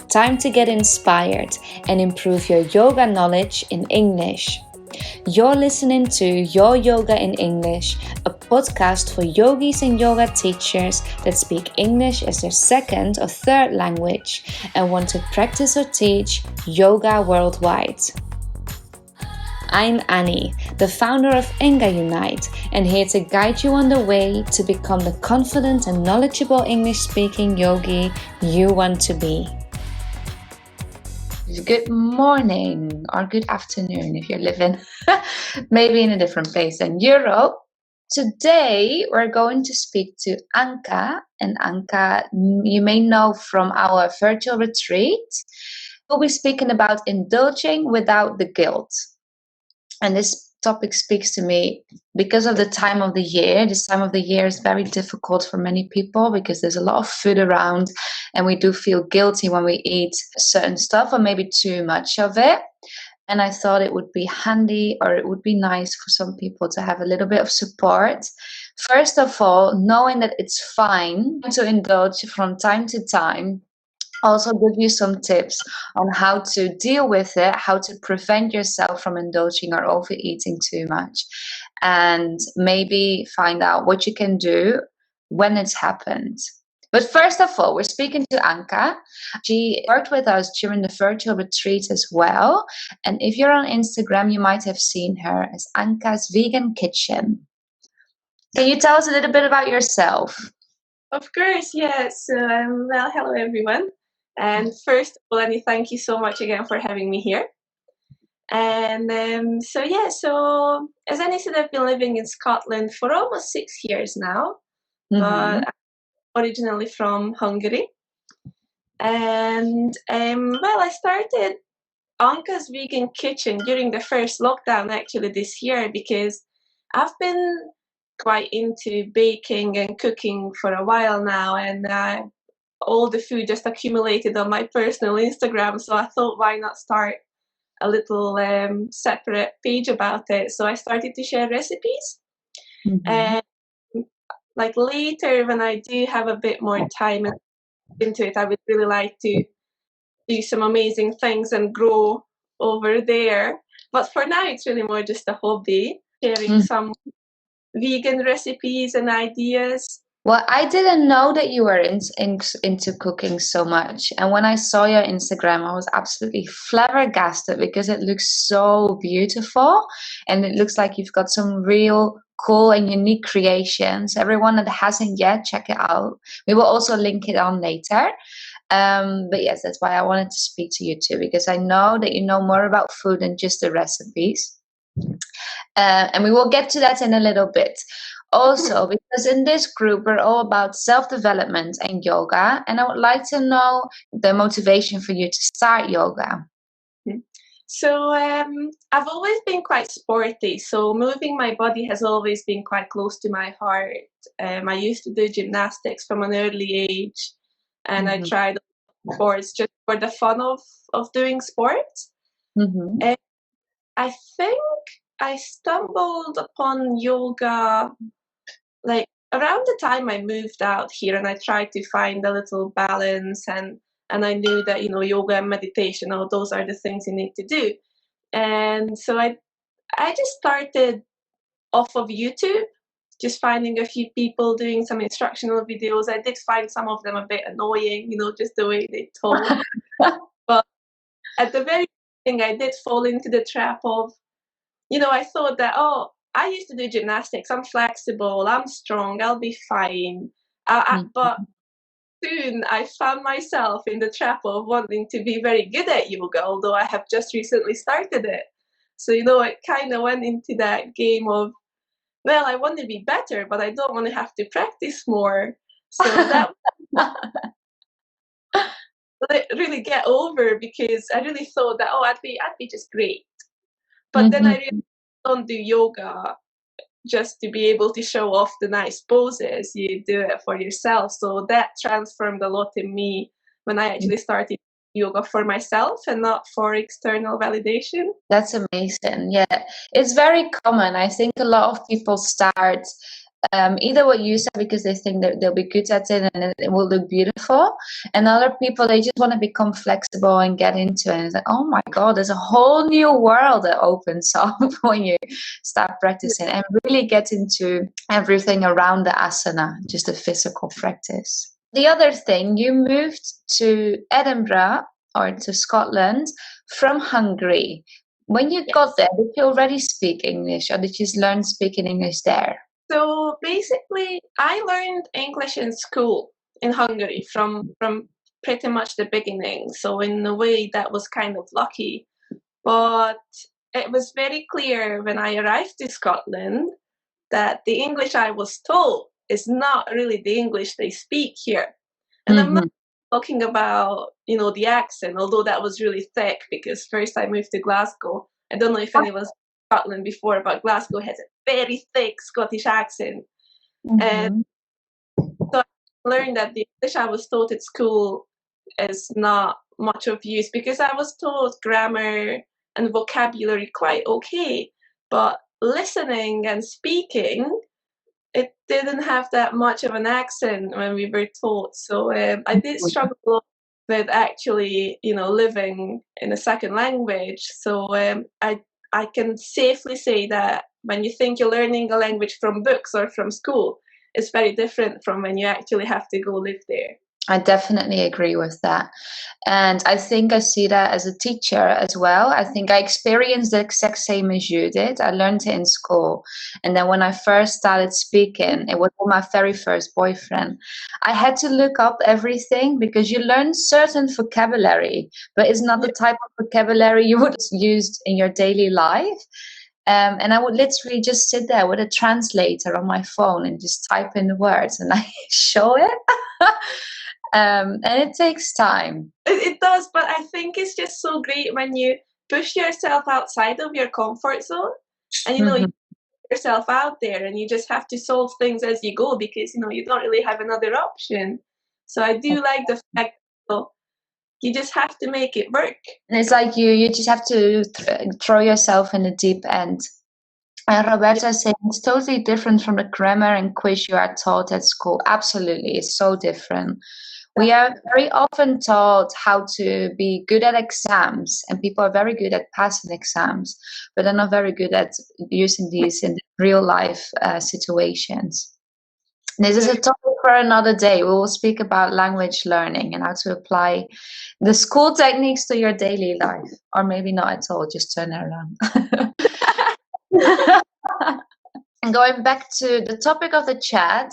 time to get inspired and improve your yoga knowledge in English. You're listening to Your Yoga in English, a podcast for yogis and yoga teachers that speak English as their second or third language and want to practice or teach yoga worldwide. I'm Annie, the founder of Anka Unite, and here to guide you on the way to become the confident and knowledgeable English-speaking yogi you want to be. Good morning or good afternoon if you're living maybe in a different place than Europe. Today we're going to speak to Anka, and Anka you may know from our virtual retreat. We'll be speaking about indulging without the guilt. And this topic speaks to me because of the time of the year. This time of the year is very difficult for many people because there's a lot of food around and we do feel guilty when we eat certain stuff or maybe too much of it. And I thought it would be handy or it would be nice for some people to have a little bit of support. First of all, knowing that it's fine to indulge from time to time. Also give you some tips on how to deal with it, how to prevent yourself from indulging or overeating too much, and maybe find out what you can do when it's happened. But first of all, we're speaking to Anka. She worked with us during the virtual retreat as well. And if you're on Instagram, you might have seen her as Anka's Vegan Kitchen. Can you tell us a little bit about yourself? Of course, yes. Well, hello everyone. And first of all, Annie, thank you so much again for having me here. And so as Annie said, I've been living in Scotland for almost 6 years now, but I'm originally from Hungary. And I started Anka's Vegan Kitchen during the first lockdown actually this year because I've been quite into baking and cooking for a while now, and all the food just accumulated on my personal Instagram, so I thought why not start a little separate page about it. So I started to share recipes, and later when I do have a bit more time into it, I would really like to do some amazing things and grow over there. But for now it's really more just a hobby, sharing some vegan recipes and ideas. Well, I didn't know that you were into cooking so much. And when I saw your Instagram, I was absolutely flabbergasted because it looks so beautiful. And it looks like you've got some real cool and unique creations. Everyone that hasn't yet, check it out. We will also link it on later. But yes, that's why I wanted to speak to you too, because I know that you know more about food than just the recipes. And we will get to that in a little bit. Also, because in this group, we're all about self-development and yoga. And I would like to know the motivation for you to start yoga. So I've always been quite sporty. So moving my body has always been quite close to my heart. I used to do gymnastics from an early age. And I tried sports just for the fun of doing sports. And I think I stumbled upon yoga around the time I moved out here, and I tried to find a little balance, and I knew that yoga and meditation, those are the things you need to do. And so I just started off of YouTube, just finding a few people doing some instructional videos. I did find some of them a bit annoying, just the way they talk. But at the very beginning, I did fall into the trap of, I thought that, I used to do gymnastics. I'm flexible. I'm strong. I'll be fine. But soon I found myself in the trap of wanting to be very good at yoga, although I have just recently started it. So, it kind of went into that game of, well, I want to be better, but I don't want to have to practice more. So that really get over, because I really thought that, I'd be just great. But then I really don't do yoga just to be able to show off the nice poses. You do it for yourself. So that transformed a lot in me when I actually started yoga for myself and not for external validation. That's amazing. Yeah, it's very common. I think a lot of people start either what you said because they think that they'll be good at it and it will look beautiful, and other people they just want to become flexible and get into it. And it's like, oh my god, there's a whole new world that opens up when you start practicing and really get into everything around the asana, just the physical practice. The other thing, you moved to Edinburgh or to Scotland from Hungary. When you got there, did you already speak English or did you learn speaking English there? So basically, I learned English in school in Hungary from pretty much the beginning. So in a way, that was kind of lucky. But it was very clear when I arrived to Scotland that the English I was told is not really the English they speak here. And I'm not talking about, the accent, although that was really thick because first I moved to Glasgow. I don't know if anyone's Scotland before, but Glasgow has a very thick Scottish accent. And so I learned that the English I was taught at school is not much of use because I was taught grammar and vocabulary quite okay, but listening and speaking, it didn't have that much of an accent when we were taught. So I did struggle a lot with actually, living in a second language. So I can safely say that when you think you're learning a language from books or from school, it's very different from when you actually have to go live there. I definitely agree with that. And I think I see that as a teacher as well. I think I experienced the exact same as you did. I learned it in school. And then when I first started speaking, it was with my very first boyfriend. I had to look up everything because you learn certain vocabulary, but it's not the type of vocabulary you would use in your daily life. And I would literally just sit there with a translator on my phone and just type in the words and I show it. And it takes time. It does, but I think it's just so great when you push yourself outside of your comfort zone and you put yourself out there and you just have to solve things as you go because you don't really have another option. So I do like the fact that you just have to make it work. And it's like you just have to throw yourself in the deep end. And Roberta is saying it's totally different from the grammar and quiz you are taught at school. Absolutely, it's so different. We are very often taught how to be good at exams, and people are very good at passing exams, but they're not very good at using these in real life situations. This is a topic for another day. We will speak about language learning and how to apply the school techniques to your daily life, or maybe not at all, just turn it around. And going back to the topic of the chat,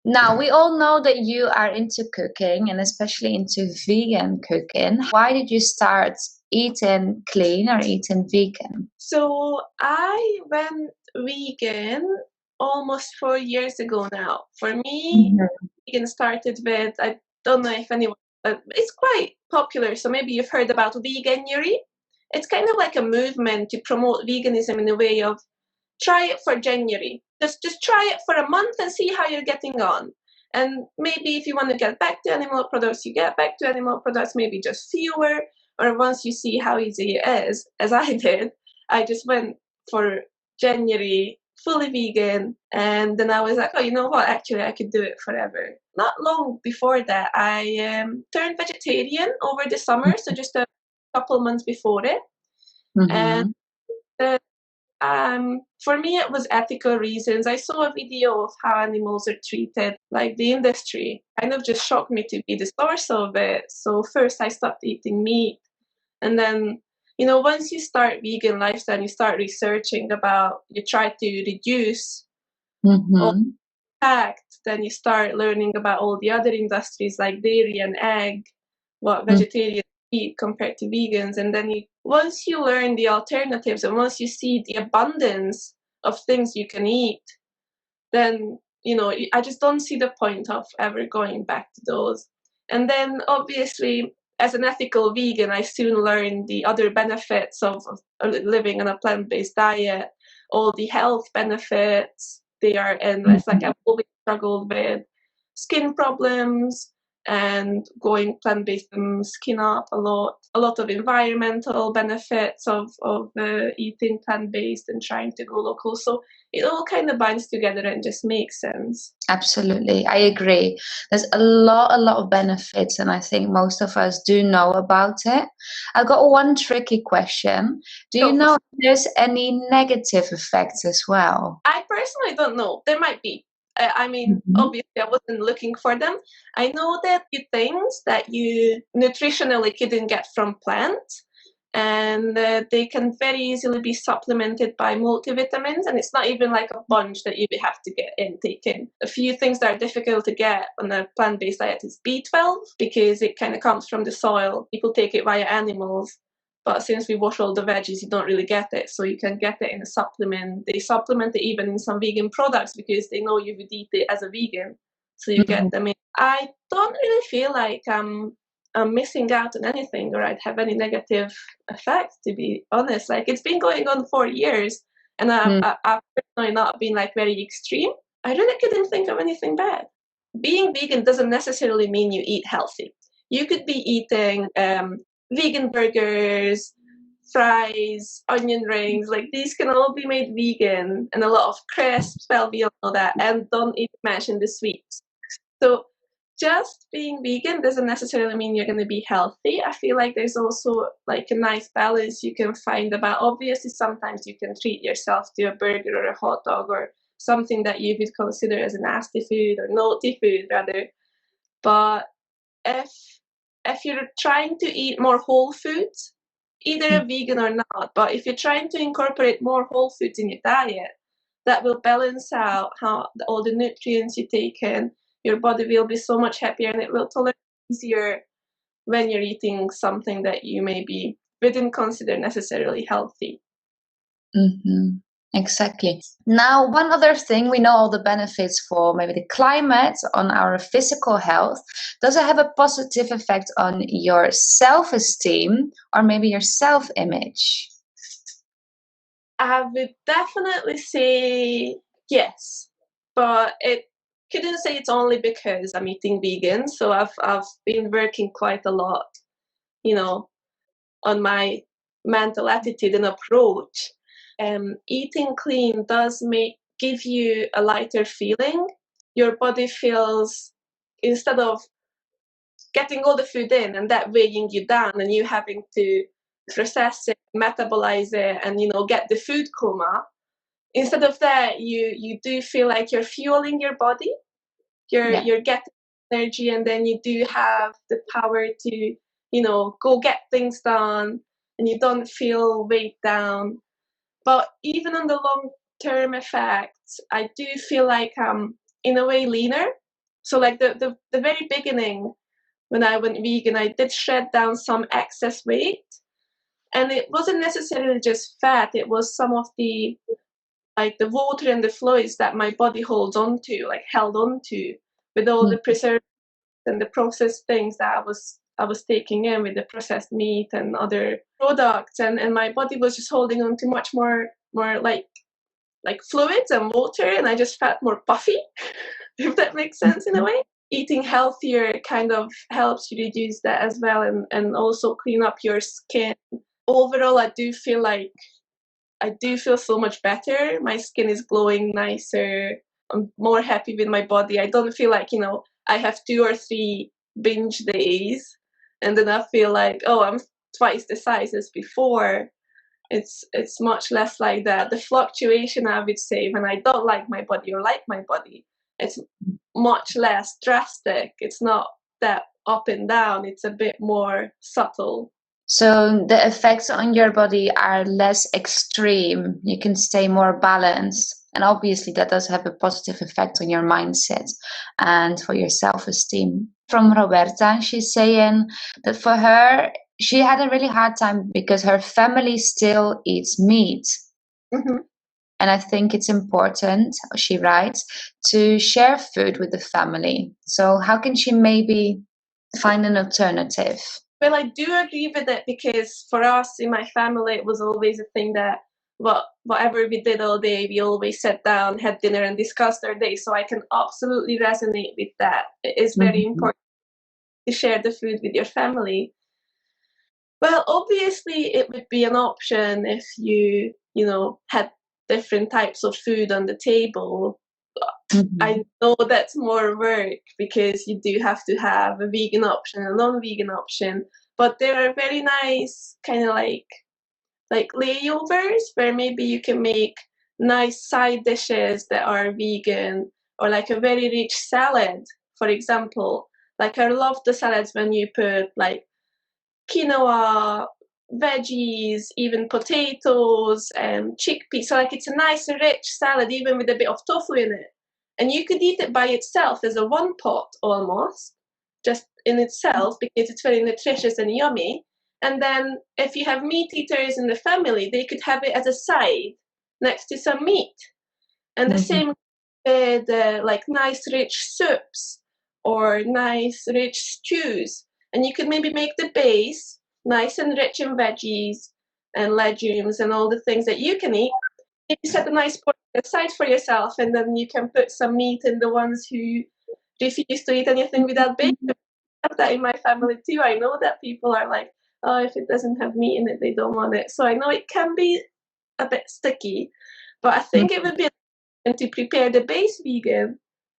now, we all know that you are into cooking and especially into vegan cooking. Why did you start eating clean or eating vegan? So I went vegan almost 4 years ago now. For me, vegan started with, I don't know if anyone, it's quite popular. So maybe you've heard about Veganuary. It's kind of like a movement to promote veganism in a way of try it for January. Just try it for a month and see how you're getting on. And maybe if you want to get back to animal products, you get back to animal products, maybe just fewer. Or once you see how easy it is, as I did, I just went for January fully vegan. And then I was like, oh, you know what? Actually, I could do it forever. Not long before that, I turned vegetarian over the summer. So just a couple months before it. And for me, it was ethical reasons. I saw a video of how animals are treated, like the industry kind of just shocked me to be the source of it. So first I stopped eating meat. And then, once you start vegan lifestyle, you start researching about, you try to reduce all impact, then you start learning about all the other industries like dairy and egg, what vegetarians eat compared to vegans. And then once you learn the alternatives and once you see the abundance of things you can eat, then I just don't see the point of ever going back to those. And then obviously as an ethical vegan, I soon learned the other benefits of living on a plant-based diet, all the health benefits. They are endless. Like I've always struggled with skin problems, and going plant-based skin up a lot of environmental benefits of eating plant-based and trying to go local. So it all kind of binds together and just makes sense. Absolutely, I agree. There's a lot of benefits, and I think most of us do know about it. I got one tricky question. Do you know if there's any negative effects as well? I personally don't know. There might be. I mean, obviously, I wasn't looking for them. I know that the things that you nutritionally couldn't get from plants, and they can very easily be supplemented by multivitamins, and it's not even like a bunch that you have to get taken. A few things that are difficult to get on a plant-based diet is B12, because it kind of comes from the soil. People take it via animals. But since we wash all the veggies, you don't really get it. So you can get it in a supplement. They supplement it even in some vegan products because they know you would eat it as a vegan. So you get them in. I don't really feel like I'm missing out on anything or I'd have any negative effects, to be honest. Like, it's been going on for years, and I've personally not been like very extreme. I really couldn't think of anything bad. Being vegan doesn't necessarily mean you eat healthy. You could be eating vegan burgers, fries, onion rings, like these can all be made vegan, and a lot of crisps, well, we all know that, and don't even mention the sweets. So just being vegan doesn't necessarily mean you're going to be healthy. I feel like there's also like a nice balance you can find about, obviously sometimes you can treat yourself to a burger or a hot dog or something that you would consider as a nasty food or naughty food rather. But if you're trying to eat more whole foods, either a vegan or not, but if you're trying to incorporate more whole foods in your diet, that will balance out how all the nutrients you take in. Your body will be so much happier, and it will tolerate easier when you're eating something that you maybe wouldn't consider necessarily healthy. Exactly. Now, one other thing, we know all the benefits for maybe the climate on our physical health. Does it have a positive effect on your self-esteem or maybe your self-image? I would definitely say yes, but it couldn't say it's only because I'm eating vegan. So I've been working quite a lot, on my mental attitude and approach. Eating clean does give you a lighter feeling. Your body feels, instead of getting all the food in and that weighing you down and you having to process it, metabolize it, and get the food coma, instead of that, you do feel like you're fueling your body. You're getting energy, and then you do have the power to go get things done, and you don't feel weighed down. But even on the long term effects, I do feel like I'm in a way leaner. So like the very beginning, when I went vegan, I did shed down some excess weight, and it wasn't necessarily just fat. It was some of the water and the fluids that my body held on to with all the preservatives and the processed things that I was taking in with the processed meat and other products, and my body was just holding on to much more like fluids and water, and I just felt more puffy, if that makes sense in a way. Eating healthier kind of helps you reduce that as well, and also clean up your skin. Overall, I do feel so much better. My skin is glowing nicer. I'm more happy with my body. I don't feel like, I have 2 or 3 binge days and then I feel like, oh, I'm twice the size as before. It's much less like that. The fluctuation, I would say, when I don't like my body or like my body, it's much less drastic. It's not that up and down. It's a bit more subtle. So the effects on your body are less extreme. You can stay more balanced. And obviously that does have a positive effect on your mindset and for your self-esteem. From Roberta, she's saying that for her, she had a really hard time because her family still eats meat. And I think it's important, she writes, to share food with the family. So how can she maybe find an alternative? Well, I do agree with it, because for us in my family, it was always a thing that whatever we did all day, we always sat down, had dinner, and discussed our day. So I can absolutely resonate with that. It is very important. to share the food with your family. Well, obviously, it would be an option if had different types of food on the table. I Mhm. know that's more work because you do have to have a vegan option and a non-vegan option, but there are very nice kind of like layovers where maybe you can make nice side dishes that are vegan, or like a very rich salad, for example. Like I love the salads when you put like quinoa, veggies, even potatoes and chickpeas. So like it's a nice rich salad even with a bit of tofu in it. And you could eat it by itself as a one pot almost, just in itself, because it's very nutritious and yummy. And then if you have meat eaters in the family, they could have it as a side next to some meat. And the Mhm. same with like nice rich soups or nice rich stews. And you could maybe make the base nice and rich in veggies and legumes and all the things that you can eat. Maybe set a nice portion aside for yourself, and then you can put some meat in the ones who refuse to eat anything without bacon. I have that in my family too. I know that people are like, oh, if it doesn't have meat in it, they don't want it. So I know it can be a bit sticky, but I think it would be and to prepare the base vegan,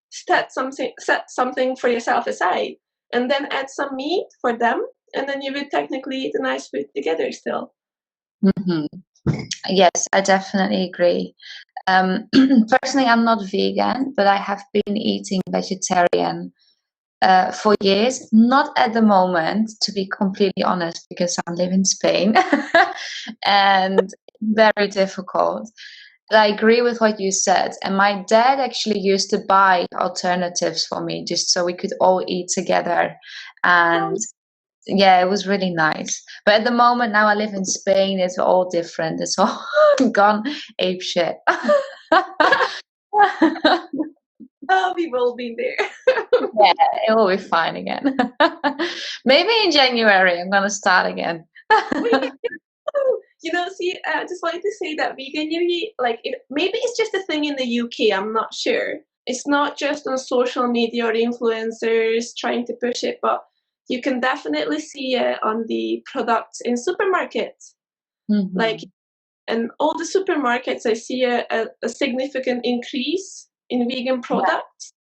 set something for yourself aside, and then add some meat for them, and then you would technically eat a nice food together still. Mhm. Yes, I definitely agree. Personally, I'm not vegan, but I have been eating vegetarian for years. Not at the moment, to be completely honest, because I live in Spain and very difficult. But I agree with what you said. And my dad actually used to buy alternatives for me just so we could all eat together. Oh, And yeah, it was really nice. But at the moment, now I live in Spain, it's all different. It's all gone ape shit. oh, we've all been there. Yeah, it will be fine again. Maybe in January, I'm gonna start again. See, I just wanted to say that veganuary, like, maybe it's just a thing in the UK. I'm not sure. It's not just on social media or influencers trying to push it, but you can definitely see it on the products in supermarkets. Like, Mhm. in all the supermarkets, I see a significant increase in vegan products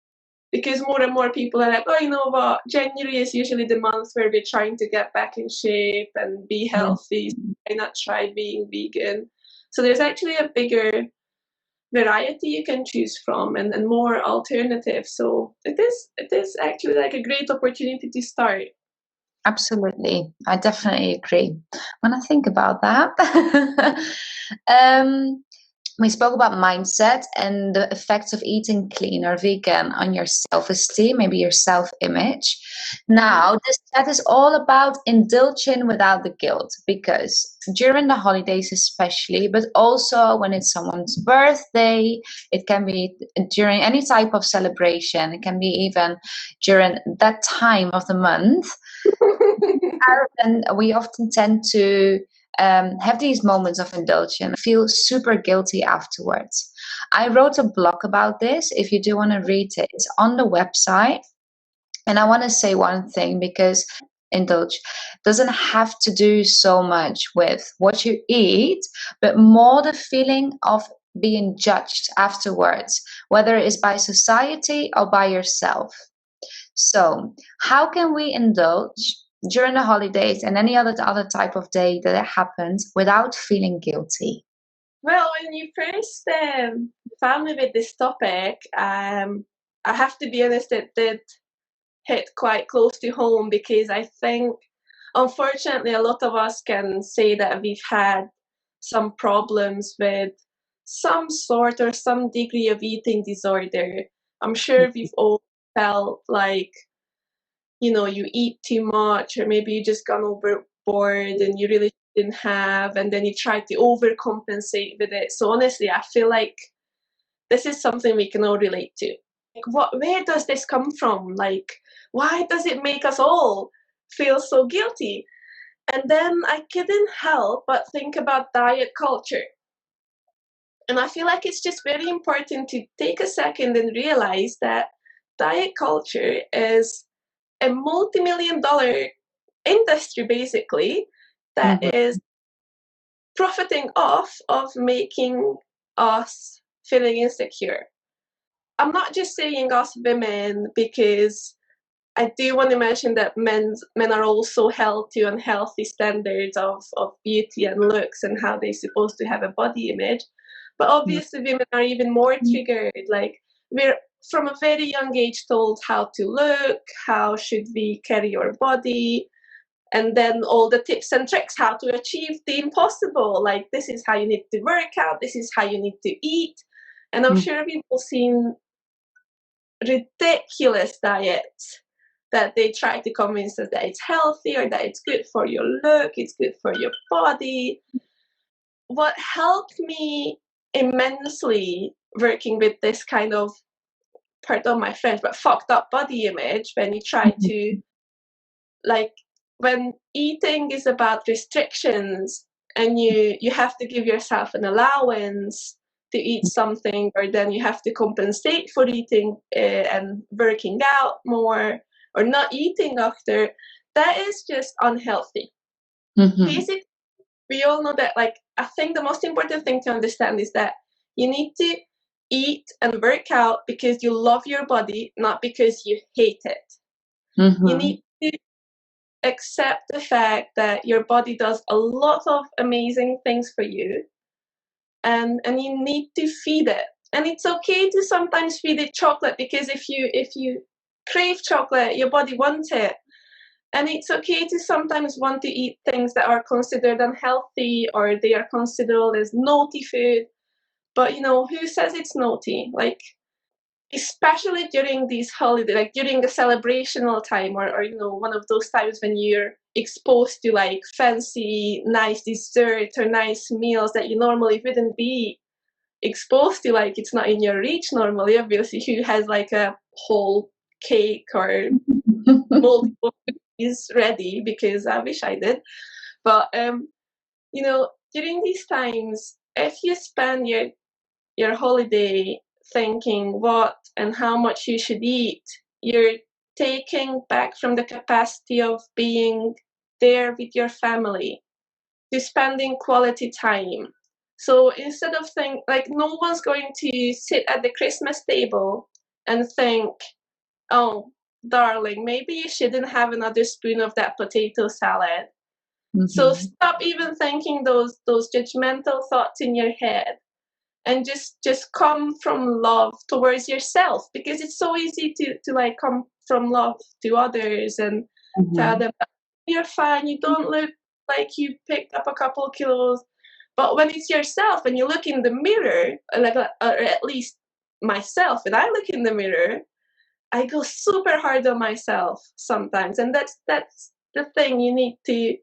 because more and more people are like, oh, you know what? January is usually the month where we're trying to get back in shape and be Mhm. healthy. So why not try being vegan? So there's actually a bigger variety you can choose from, and more alternatives. So it is actually like a great opportunity to start. Absolutely. I definitely agree. When I think about that, um, we spoke about mindset and the effects of eating clean or vegan on your self-esteem, maybe your self-image. Mhm. Now, this chat is all about indulging without the guilt, because during the holidays especially, but also when it's someone's birthday, it can be during any type of celebration, it can be even during that time of the month, and we often tend to have these moments of indulgence, feel super guilty afterwards. I wrote a blog about this. If you do want to read it, it's on the website. And I want to say one thing, because indulge doesn't have to do so much with what you eat, but more the feeling of being judged afterwards, whether it is by society or by yourself. So, how can we indulge during the holidays and any other type of day that it happens without feeling guilty? Well, when you first found me with this topic, I have to be honest, it did hit quite close to home because I think, unfortunately, a lot of us can say that we've had some problems with some sort or some degree of eating disorder. I'm sure we've all felt like, you eat too much, or maybe you just gone overboard and you really didn't have, and then you try to overcompensate with it. So honestly, I feel like this is something we can all relate to. Like, where does this come from? Like, why does it make us all feel so guilty? And then I couldn't help but think about diet culture. And I feel like it's just very important to take a second and realize that diet culture is a multi-million-dollar industry basically that is profiting off of making us feeling insecure. I'm not just saying us women, because I do want to mention that men are also held to unhealthy standards of beauty and looks and how they're supposed to have a body image. But obviously women are even more triggered. Like, we're from a very young age told how to look, how should we carry our body, and then all the tips and tricks how to achieve the impossible. Like, this is how you need to work out, this is how you need to eat. And I'm sure people seen ridiculous diets that they try to convince us that it's healthy or that it's good for your look, it's good for your body. What helped me immensely working with this kind of, pardon my French, but fucked up body image, when you try to, like, when eating is about restrictions and you have to give yourself an allowance to eat something, or then you have to compensate for eating and working out more or not eating after, that is just unhealthy. Basically, we all know that, like, I think the most important thing to understand is that you need to eat and work out because you love your body, not because you hate it. You need to accept the fact that your body does a lot of amazing things for you, and you need to feed it. And it's okay to sometimes feed it chocolate, because if you crave chocolate, your body wants it. And it's okay to sometimes want to eat things that are considered unhealthy, or they are considered as naughty food. But, you know, who says it's naughty? Like, especially during these holidays, like during the celebrational time, or you know, one of those times when you're exposed to like fancy, nice desserts or nice meals that you normally wouldn't be exposed to. Like, it's not in your reach normally. Obviously, who has like a whole cake or multiple cookies ready? Because I wish I did. But you know, during these times, if you spend your holiday thinking what and how much you should eat, you're taking back from the capacity of being there with your family, to spending quality time. So instead of like, no one's going to sit at the Christmas table and think, oh, darling, maybe you shouldn't have another spoon of that potato salad. So stop even thinking those judgmental thoughts in your head, and just come from love towards yourself, because it's so easy to like come from love to others and tell them you're fine, you don't look like you picked up a couple kilos. But when it's yourself and you look in the mirror, like, or at least myself, when I look in the mirror, I go super hard on myself sometimes. And that's the thing you need to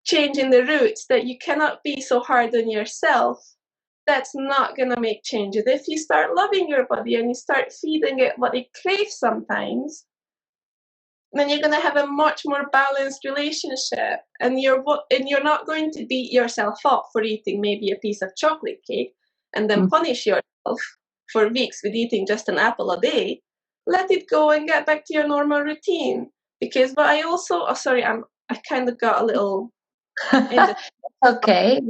change in the roots, that you cannot be so hard on yourself. That's not going to make changes. If you start loving your body and you start feeding it what it craves sometimes, then you're going to have a much more balanced relationship, and you're not going to beat yourself up for eating maybe a piece of chocolate cake and then punish yourself for weeks with eating just an apple a day. Let it go and get back to your normal routine. Because, but I also, oh, sorry, I kind of got a little in the Okay.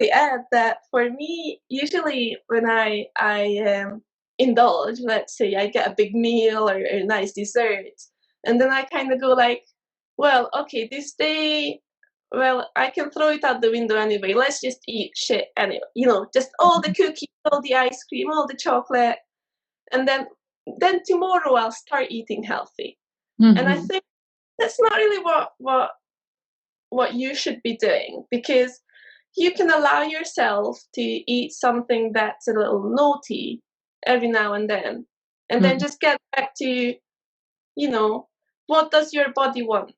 quickly add that for me, usually when I indulge, let's say I get a big meal or a nice dessert, and then I kind of go like, well, okay, this day, well, I can throw it out the window anyway. Let's just eat shit anyway. You know, just all the cookies, all the ice cream, all the chocolate, and then tomorrow I'll start eating healthy. And I think that's not really what you should be doing, because you can allow yourself to eat something that's a little naughty every now and then just get back to, you know, what does your body want?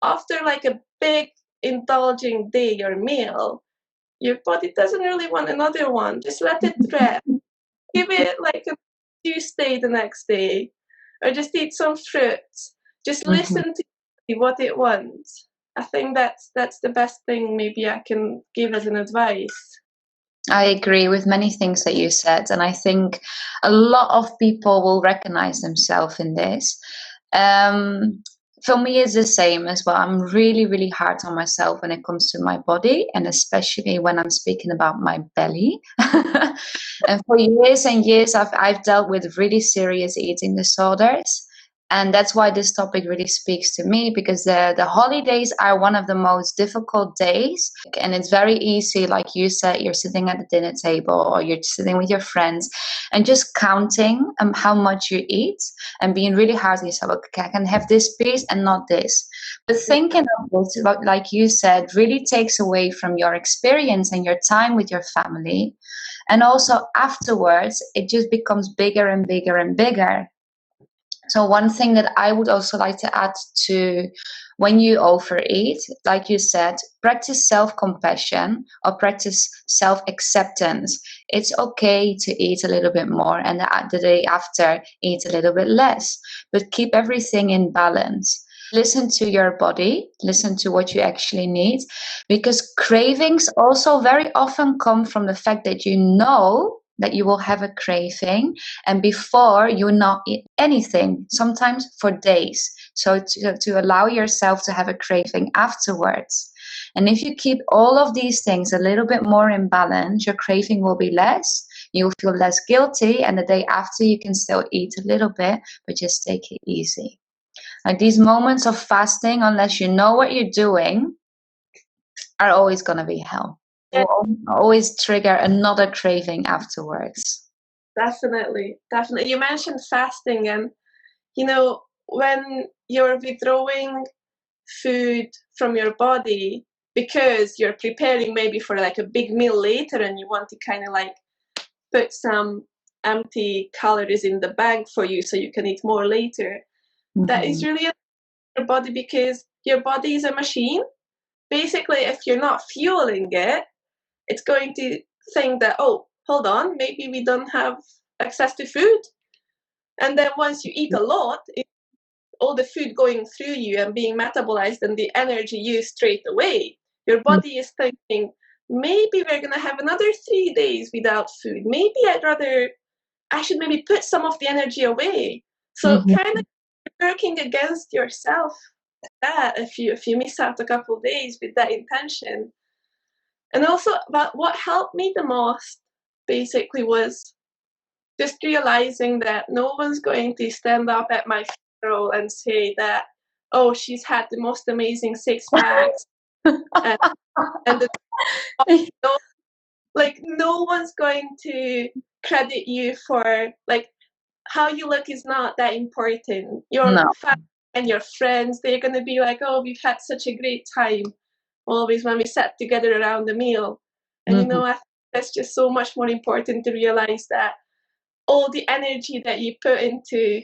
After like a big indulging day or meal, your body doesn't really want another one. Just let it rest. Give it like a Tuesday the next day, or just eat some fruits. Just listen to what it wants. I think that's the best thing maybe I can give as an advice. I agree with many things that you said, and I think a lot of people will recognize themselves in this. Um, for me, it's the same as well. I'm really, really hard on myself when it comes to my body, and especially when I'm speaking about my belly. And for years and years, I've dealt with really serious eating disorders. And that's why this topic really speaks to me, because the holidays are one of the most difficult days. And it's very easy, like you said, you're sitting at the dinner table or you're sitting with your friends and just counting how much you eat and being really hard on yourself. Okay, I can have this piece and not this. But thinking of this, like you said, really takes away from your experience and your time with your family. And also afterwards, it just becomes bigger and bigger and bigger. So one thing that I would also like to add to when you overeat, like you said, practice self-compassion or practice self-acceptance. It's okay to eat a little bit more and the day after eat a little bit less, but keep everything in balance. Listen to your body, listen to what you actually need, because cravings also very often come from the fact that you know that you will have a craving, and before you not eat anything, sometimes for days. So to allow yourself to have a craving afterwards. And if you keep all of these things a little bit more in balance, your craving will be less. You'll feel less guilty, and the day after you can still eat a little bit, but just take it easy. Like these moments of fasting, unless you know what you're doing, are always going to be hell. It Yeah, will always trigger another craving afterwards. definitely. You mentioned fasting, and when you're withdrawing food from your body because you're preparing maybe for like a big meal later and you want to kind of like put some empty calories in the bank for you so you can eat more later. That is Mhm. really your body, because your body is a machine. Basically, if you're not fueling it, it's going to think that, oh, hold on, maybe we don't have access to food. And then once you eat a lot, all the food going through you and being metabolized and the energy used straight away, your body is thinking, maybe we're going to have another 3 days without food. I should maybe put some of the energy away. So Mhm. kind of working against yourself that if you miss out a couple of days with that intention. And also, but what helped me the most basically was just realizing that no one's going to stand up at my funeral and say that, oh, she's had the most amazing six packs, and, and the, no, like no one's going to credit you for like how you look is not that important. Your No. family and your friends, they're going to be like, oh, we've had such a great time always when we sat together around the meal. And Mhm. I think that's just so much more important to realize that all the energy that you put into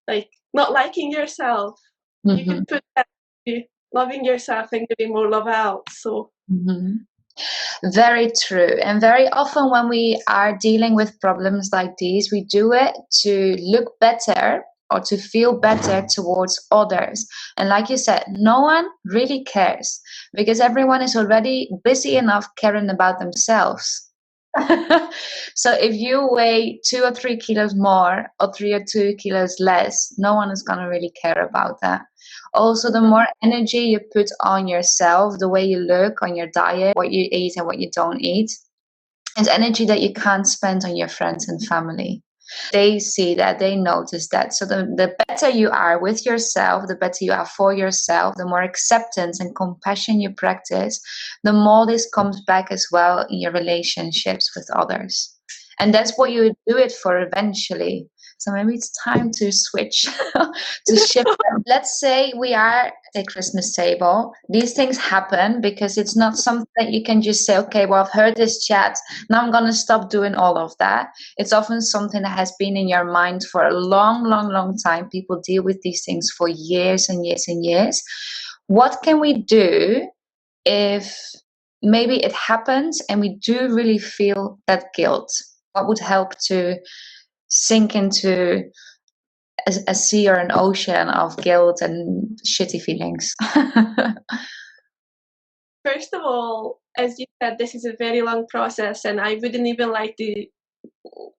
like not liking yourself, you Mhm. could put that into loving yourself and giving more love out. So Mhm. Very true. And very often when we are dealing with problems like these, we do it to look better or to feel better towards others. And like you said, no one really cares because everyone is already busy enough caring about themselves. So if you weigh 2 or 3 kilos more or 3 or 2 kilos less, no one is going to really care about that. Also, the more energy you put on yourself, the way you look, on your diet, what you eat and what you don't eat, is energy that you can't spend on your friends and family. They see that, they notice that. So the better you are with yourself, the better you are for yourself, the more acceptance and compassion you practice, the more this comes back as well in your relationships with others. And that's what you do it for eventually. So maybe it's time to switch, to shift. Let's say we are at a Christmas table. These things happen because it's not something that you can just say, okay, well, I've heard this chat. Now I'm going to stop doing all of that. It's often something that has been in your mind for a long, long, long time. People deal with these things for years and years and years. What can we do if maybe it happens and we do really feel that guilt? What would help to sink into a sea or an ocean of guilt and shitty feelings? First of all, as you said, this is a very long process, and I wouldn't even like to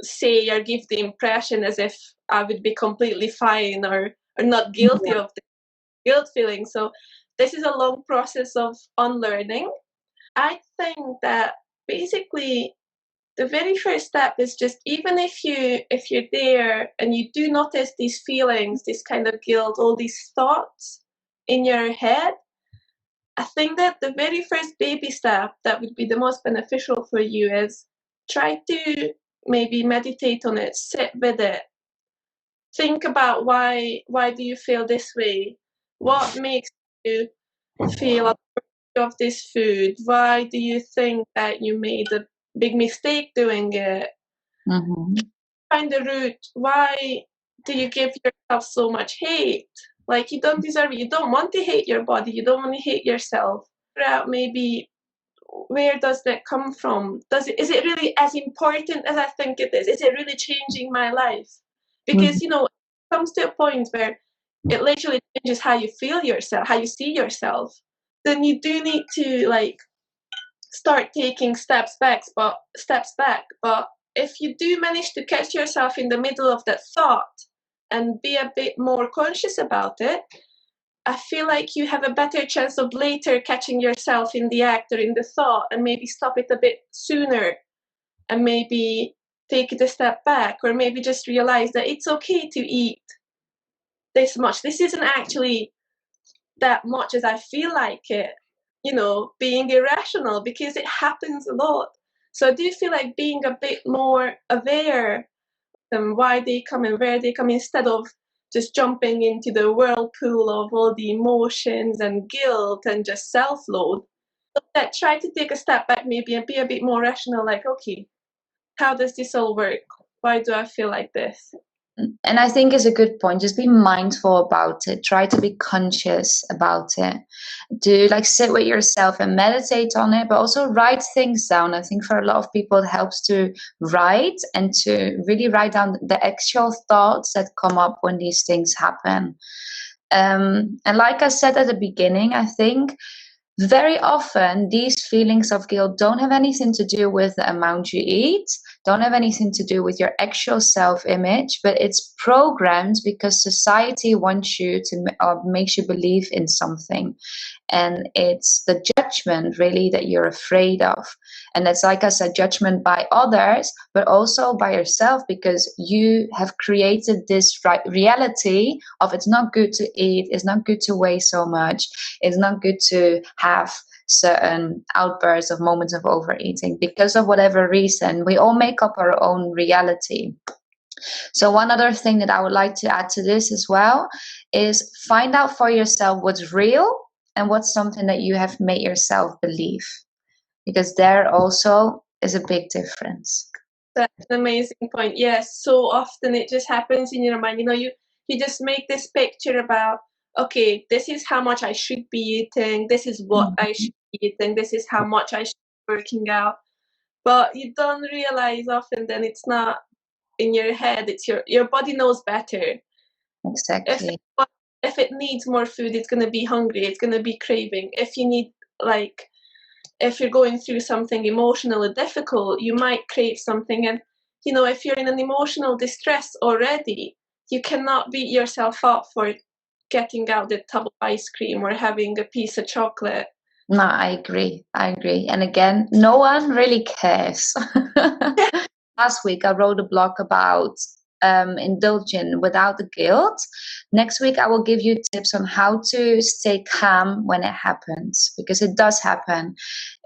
say or give the impression as if I would be completely fine or not guilty Yeah. of the guilt feeling. So this is a long process of unlearning. I think that basically the very first step is just, even if you're there and you do notice these feelings, this kind of guilt, all these thoughts in your head, I think that the very first baby step that would be the most beneficial for you is try to maybe meditate on it, sit with it, think about why do you feel this way? What makes you feel of this food? Why do you think that you made a big mistake doing it? Mm-hmm. Find the root. Why do you give yourself so much hate? Like, you don't deserve it. You don't want to hate your body. You don't want to hate yourself. Figure out maybe, where does that come from? Is it really as important as I think it is? Is it really changing my life? Because, it comes to a point where it literally changes how you feel yourself, how you see yourself. Then you do need to, like, start taking steps back. But if you do manage to catch yourself in the middle of that thought and be a bit more conscious about it, I feel like you have a better chance of later catching yourself in the act or in the thought, and maybe stop it a bit sooner, and maybe take it a step back, or maybe just realize that it's okay to eat this much. This isn't actually that much as I feel like it, being irrational, because it happens a lot. So I do feel like being a bit more aware of why they come and where they come, instead of just jumping into the whirlpool of all the emotions and guilt and just self-loathe. That try to take a step back maybe and be a bit more rational, like, okay, how does this all work? Why do I feel like this? And I think is a good point. Just be mindful about it. Try to be conscious about it. Do like sit with yourself and meditate on it, but also write things down. I think for a lot of people, it helps to write and to really write down the actual thoughts that come up when these things happen. And like I said at the beginning, I think very often these feelings of guilt don't have anything to do with the amount you eat, don't have anything to do with your actual self-image, but it's programmed because society wants you to, or makes you believe in something. And it's the judgment really that you're afraid of. And that's, like I said, judgment by others, but also by yourself, because you have created this reality of it's not good to eat, it's not good to weigh so much, it's not good to have certain outbursts of moments of overeating. Because of whatever reason, we all make up our own reality. So one other thing that I would like to add to this as well is find out for yourself what's real and what's something that you have made yourself believe, because there also is a big difference. That's an amazing point. Yes, so often it just happens in your mind. You just make this picture about, okay, this is how much I should be eating, this is what I should be eating, this is how much I should be working out. But you don't realize often then it's not in your head, it's your body knows better. Exactly. If it needs more food, it's gonna be hungry, it's gonna be craving. If you're going through something emotionally difficult, you might crave something. And, if you're in an emotional distress already, you cannot beat yourself up for getting out the tub of ice cream or having a piece of chocolate. No, I agree. I agree. And again, no one really cares. Last week, I wrote a blog about indulging without the guilt. Next week, I will give you tips on how to stay calm when it happens, because it does happen.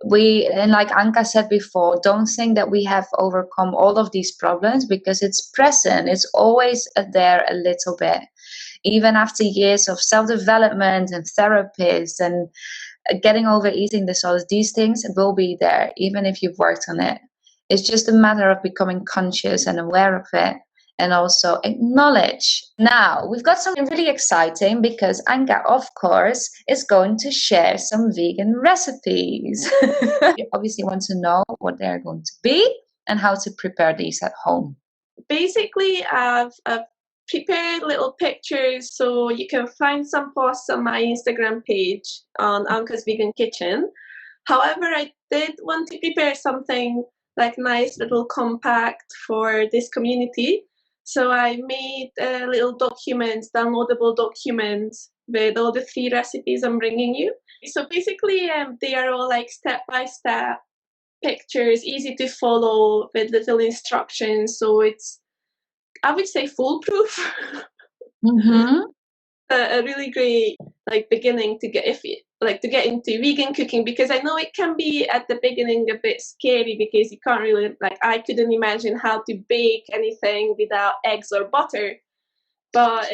And like Anka said before, don't think that we have overcome all of these problems, because it's present. It's always there a little bit. Even after years of self-development and therapists and getting over eating disorders, these things will be there, even if you've worked on it. It's just a matter of becoming conscious and aware of it, and also acknowledge. Now, we've got something really exciting, because Anka, of course, is going to share some vegan recipes. You obviously want to know what they're going to be and how to prepare these at home. Basically, I've prepared little pictures, so you can find some posts on my Instagram page on Anka's Vegan Kitchen. However, I did want to prepare something like nice little compact for this community. So I made little documents, downloadable documents with all the 3 recipes I'm bringing you. So basically, they are all like step by step pictures, easy to follow with little instructions. So it's, I would say, foolproof. Mm-hmm. A really great like beginning to get to get into vegan cooking, because I know it can be at the beginning a bit scary because you can't really, like, I couldn't imagine how to bake anything without eggs or butter. But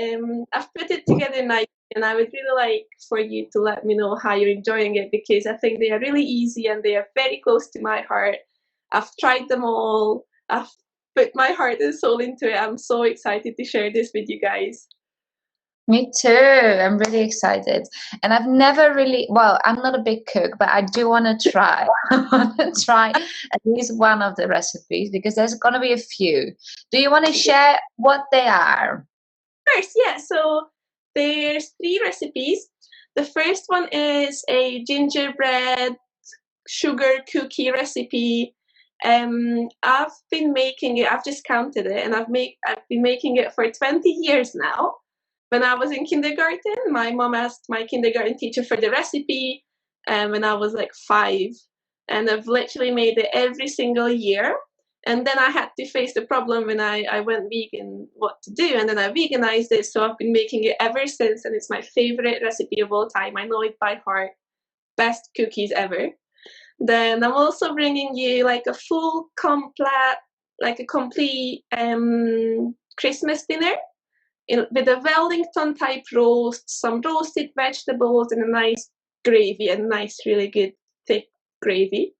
I've put it together nicely, and I would really like for you to let me know how you're enjoying it, because I think they are really easy and they are very close to my heart. I've tried them all. I've put my heart and soul into it. I'm so excited to share this with you guys. Me too. I'm really excited. And I've never really, well, I'm not a big cook, but I do want to try. I want to try at least one of the recipes because there's going to be a few. Do you want to share what they are? First, yeah, so there's 3 recipes. The first one is a gingerbread sugar cookie recipe. I've been making it, I've just counted it, and I've been making it for 20 years now. When I was in kindergarten, my mom asked my kindergarten teacher for the recipe when I was like 5. And I've literally made it every single year. And then I had to face the problem when I went vegan, what to do. And then I veganized it. So I've been making it ever since. And it's my favorite recipe of all time. I know it by heart. Best cookies ever. Then I'm also bringing you like a full, complete Christmas dinner with a Wellington type roast, some roasted vegetables, and a nice gravy, a nice, really good thick gravy.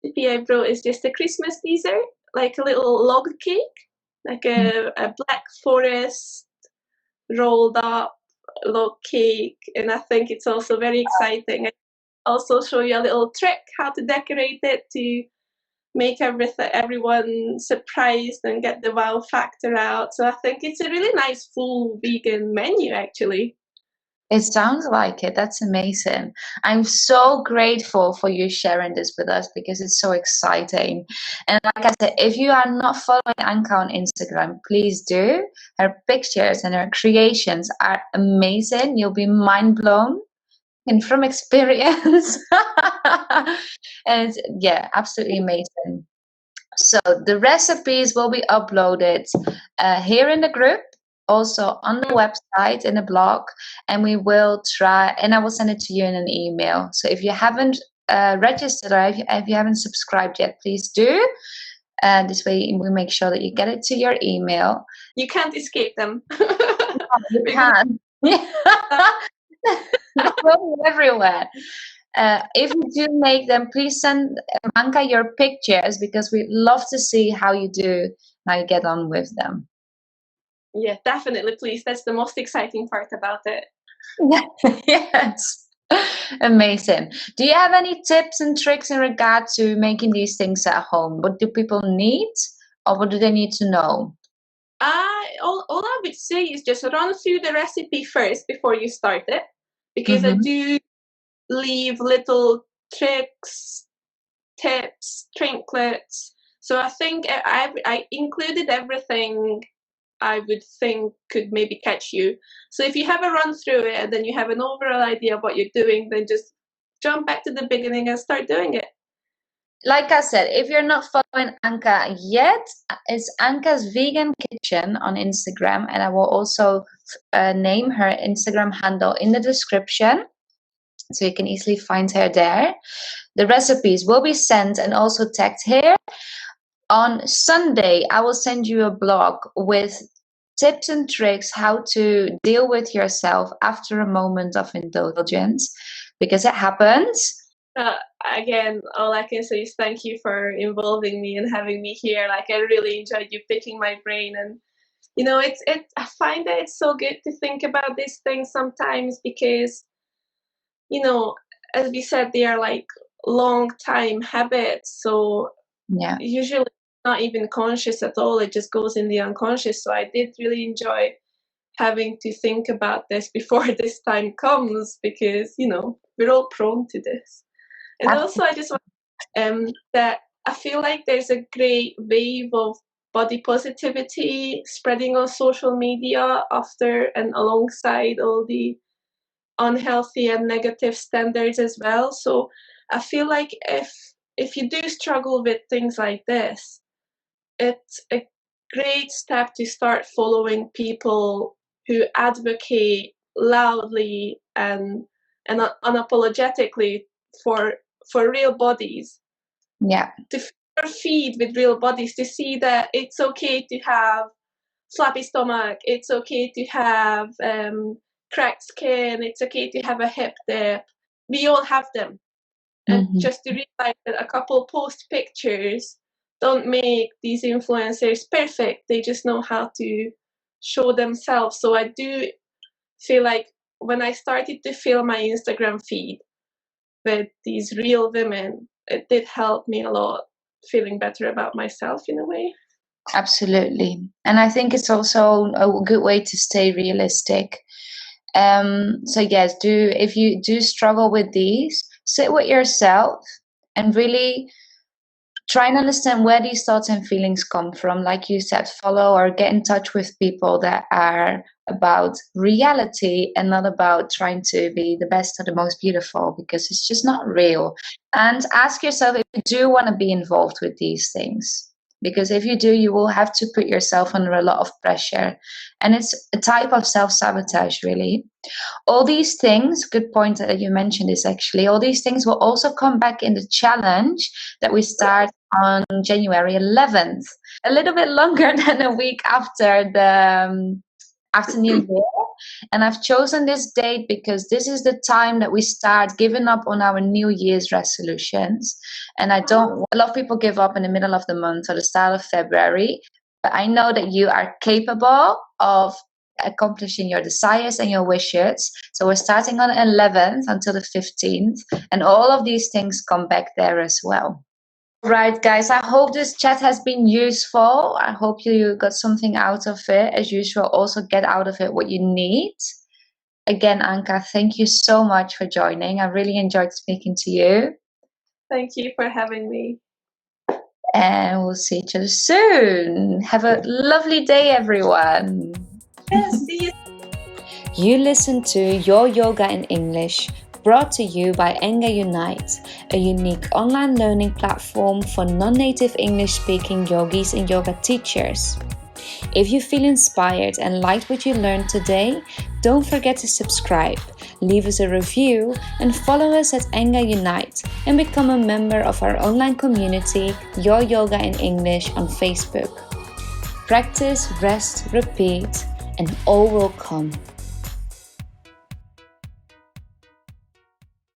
The recipe I brought is just a Christmas dessert, like a little log cake, like a black forest rolled up log cake, and I think it's also very exciting. I also show you a little trick how to decorate it to make everyone surprised and get the wow factor out. So I think it's a really nice full vegan menu, actually. It sounds like it. That's amazing. I'm so grateful for you sharing this with us because it's so exciting. And like I said, if you are not following Anka on Instagram, please do. Her pictures and her creations are amazing. You'll be mind blown and from experience. And yeah, absolutely amazing. So the recipes will be uploaded here in the group, also on the website in the blog, and we will try. And I will send it to you in an email. So if you haven't registered or if you haven't subscribed yet, please do. This way we make sure that you get it to your email. You can't escape them. You can. It will be everywhere. If you do make them, please send Anka your pictures because we'd love to see how you do, how you get on with them. Yeah, definitely, please. That's the most exciting part about it. Yes. Amazing. Do you have any tips and tricks in regard to making these things at home? What do people need or what do they need to know? All I would say is just run through the recipe first before you start it, because I Mm-hmm. do leave little tricks, tips, trinkets. So I think I included everything I would think could maybe catch you. So if you have a run through it and then you have an overall idea of what you're doing, then just jump back to the beginning and start doing it. Like I said, if you're not following Anka yet, it's Anka's Vegan Kitchen on Instagram, and I will also name her Instagram handle in the description, so you can easily find her there. The recipes will be sent and also tagged here. On Sunday, I will send you a blog with tips and tricks how to deal with yourself after a moment of indulgence, because it happens. Uh, Again, all I can say is thank you for involving me and having me here. Like, I really enjoyed you picking my brain, and I find that it's so good to think about these things sometimes, because as we said, they are like long time habits. So Yeah. usually not even conscious at all. It just goes in the unconscious. So I did really enjoy having to think about this before this time comes, because we're all prone to this. And also, I just want that I feel like there's a great wave of body positivity spreading on social media after and alongside all the unhealthy and negative standards as well. So I feel like if you do struggle with things like this, it's a great step to start following people who advocate loudly and unapologetically for real bodies. Yeah. To feed with real bodies, to see that it's okay to have flappy stomach, it's okay to have cracked skin, it's okay to have a hip dip. We all have them. And just to realize that a couple post pictures don't make these influencers perfect. They just know how to show themselves. So I do feel like when I started to fill my Instagram feed with these real women, it did help me a lot, feeling better about myself in a way. Absolutely. And I think it's also a good way to stay realistic. So yes, if you do struggle with these, sit with yourself and really try and understand where these thoughts and feelings come from. Like you said, follow or get in touch with people that are about reality and not about trying to be the best or the most beautiful, because it's just not real. And ask yourself if you do want to be involved with these things. Because if you do, you will have to put yourself under a lot of pressure. And it's a type of self-sabotage, really. All these things, good point that you mentioned is actually, all these things will also come back in the challenge that we start on January 11th, a little bit longer than a week after after New Year. And I've chosen this date because this is the time that we start giving up on our New Year's resolutions. And a lot of people give up in the middle of the month or the start of February, but I know that you are capable of accomplishing your desires and your wishes. So we're starting on the 11th until the 15th, and all of these things come back there as well. Right, guys, I hope this chat has been useful. I hope you got something out of it. As usual, also get out of it what you need. Again, Anka, thank you so much for joining. I really enjoyed speaking to you. Thank you for having me. And we'll see each other soon. Have a lovely day, everyone. Yes, see you. You listen to Your Yoga in English, brought to you by Anka Unite, a unique online learning platform for non-native English-speaking yogis and yoga teachers. If you feel inspired and liked what you learned today, don't forget to subscribe, leave us a review, and follow us at Anka Unite and become a member of our online community, Your Yoga in English, on Facebook. Practice, rest, repeat, and all will come.